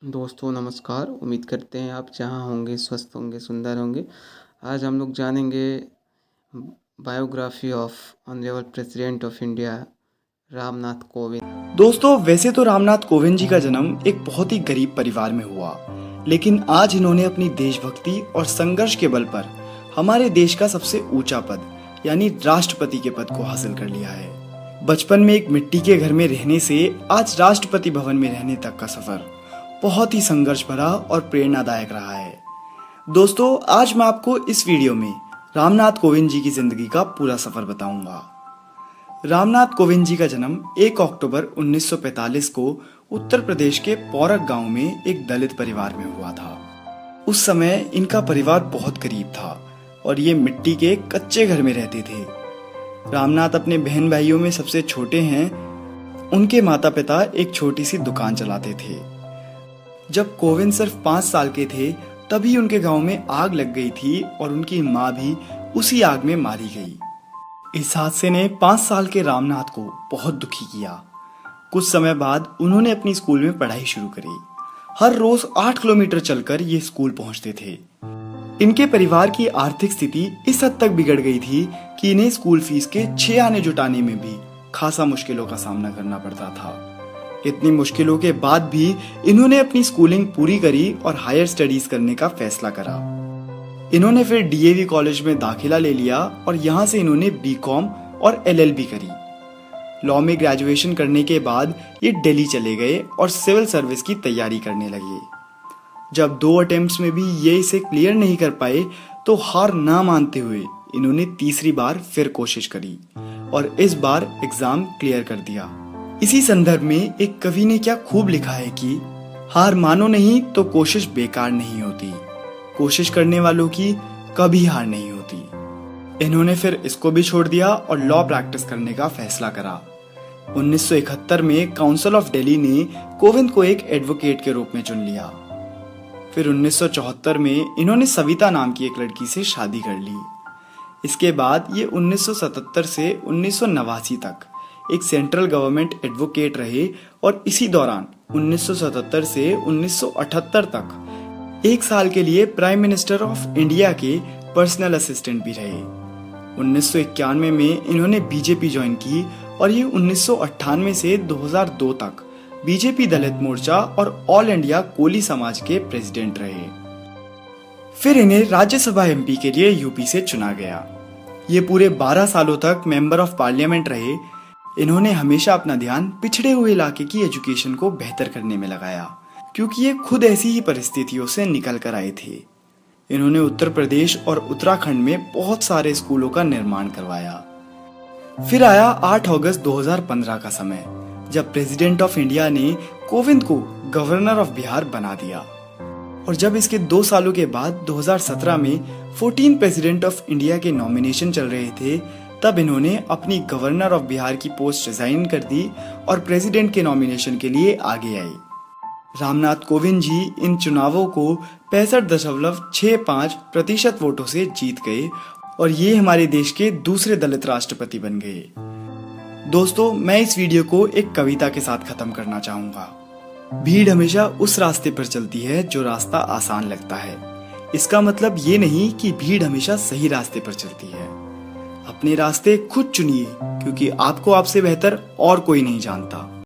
दोस्तों नमस्कार। उम्मीद करते हैं आप जहाँ होंगे स्वस्थ होंगे, सुंदर होंगे। आज हम लोग जानेंगे biography of honourable president of India Ramnath Kovind. दोस्तों, वैसे तो रामनाथ कोविंद जी का जन्म एक बहुत ही गरीब परिवार में हुआ, लेकिन आज इन्होंने अपनी देशभक्ति और संघर्ष के बल पर हमारे देश का सबसे ऊंचा पद यानी राष्ट्रपति के पद को हासिल कर लिया है। बचपन में एक मिट्टी के घर में रहने से आज राष्ट्रपति भवन में रहने तक का सफर बहुत ही संघर्ष भरा और प्रेरणादायक रहा है। दोस्तों, आज मैं आपको इस वीडियो में रामनाथ कोविंद जी की जिंदगी का पूरा सफर बताऊंगा। रामनाथ कोविंद जी का जन्म 1 अक्टूबर 1945 को उत्तर प्रदेश के पौरक गांव में एक दलित परिवार में हुआ था। उस समय इनका परिवार बहुत गरीब था और ये मिट्टी के कच्चे घर में रहते थे। रामनाथ अपने बहन भाइयों में सबसे छोटे हैं। उनके माता पिता एक छोटी सी दुकान चलाते थे। जब कोविंद सिर्फ 5 साल के थे तभी उनके गांव में आग लग गई थी और उनकी माँ भी उसी आग में मारी गई। इस हादसे ने 5 साल के रामनाथ को बहुत दुखी किया। कुछ समय बाद उन्होंने अपनी स्कूल में पढ़ाई शुरू करी। हर रोज 8 किलोमीटर चलकर ये स्कूल पहुंचते थे। इनके परिवार की आर्थिक स्थिति इस हद तक बिगड़ गई थी कि इन्हें स्कूल फीस के 6 आने जुटाने में भी खासा मुश्किलों का सामना करना पड़ता था। इतनी मुश्किलों के बाद भी इन्होंने अपनी स्कूलिंग पूरी करी और हायर स्टडीज करने का फैसला करा। इन्होंने फिर डीएवी कॉलेज में दाखिला ले लिया और यहाँ से इन्होंने बीकॉम और एलएलबी करी। लॉ में ग्रेजुएशन करने के बाद ये दिल्ली चले गए और सिविल सर्विस की तैयारी करने लगे। जब 2 अटेम्प्ट्स में भी ये इसे क्लियर नहीं कर पाए तो हार ना मानते हुए इन्होंने तीसरी बार फिर कोशिश करी और इस बार एग्जाम क्लियर कर दिया। इसी संदर्भ में एक कवि ने क्या खूब लिखा है कि हार मानो नहीं तो कोशिश बेकार नहीं होती, कोशिश करने वालों की कभी हार नहीं होती। इन्होंने फिर इसको भी छोड़ दिया और लॉ प्रैक्टिस करने का फैसला करा। 1971 में काउंसिल ऑफ दिल्ली ने कोविंद को एक एडवोकेट के रूप में चुन लिया। फिर 1974 में इन्होंने सविता नाम की एक लड़की से शादी कर ली। इसके बाद ये 1977 से 1989 तक एक सेंट्रल गवर्नमेंट एडवोकेट रहे और इसी दौरान 1977 से 1978 तक 1 साल के लिए प्राइम मिनिस्टर ऑफ इंडिया के पर्सनल असिस्टेंट भी रहे। 1991 में इन्होंने बीजेपी ज्वाइन की और ये 1998 से 2002 तक बीजेपी दलित मोर्चा और ऑल इंडिया कोली समाज के प्रेसिडेंट रहे। फिर इन्हें राज्यसभा एमपी के लिए यूपी से चुना गया। ये पूरे 12 सालों तक मेंबर ऑफ पार्लियामेंट रहे। इन्होंने हमेशा अपना ध्यान पिछड़े हुए इलाके की एजुकेशन को बेहतर करने में लगाया, क्योंकि ये खुद ऐसी ही परिस्थितियों से निकल कर आए थे। इन्होंने उत्तर प्रदेश और उत्तराखंड में बहुत सारे स्कूलों का निर्माण करवाया। फिर आया 8 अगस्त 2015 का समय, जब प्रेसिडेंट ऑफ इंडिया ने कोविंद को गवर्नर ऑफ बिहार बना दिया। और जब इसके 2 सालों के बाद 2017 में 14 प्रेसिडेंट ऑफ इंडिया के नॉमिनेशन चल रहे थे, तब इन्होंने अपनी गवर्नर ऑफ बिहार की पोस्ट रिजाइन कर दी और प्रेसिडेंट के नॉमिनेशन के लिए आगे आई। रामनाथ कोविंद जी इन चुनावों को 65.65% वोटों से जीत गए और ये हमारे देश के दूसरे दलित राष्ट्रपति बन गए। दोस्तों, मैं इस वीडियो को एक कविता के साथ खत्म करना चाहूंगा। भीड़ हमेशा उस रास्ते पर चलती है जो रास्ता आसान लगता है। इसका मतलब ये नहीं कि भीड़ हमेशा सही रास्ते पर चलती है। अपने रास्ते खुद चुनिए, क्योंकि आपको आपसे बेहतर और कोई नहीं जानता।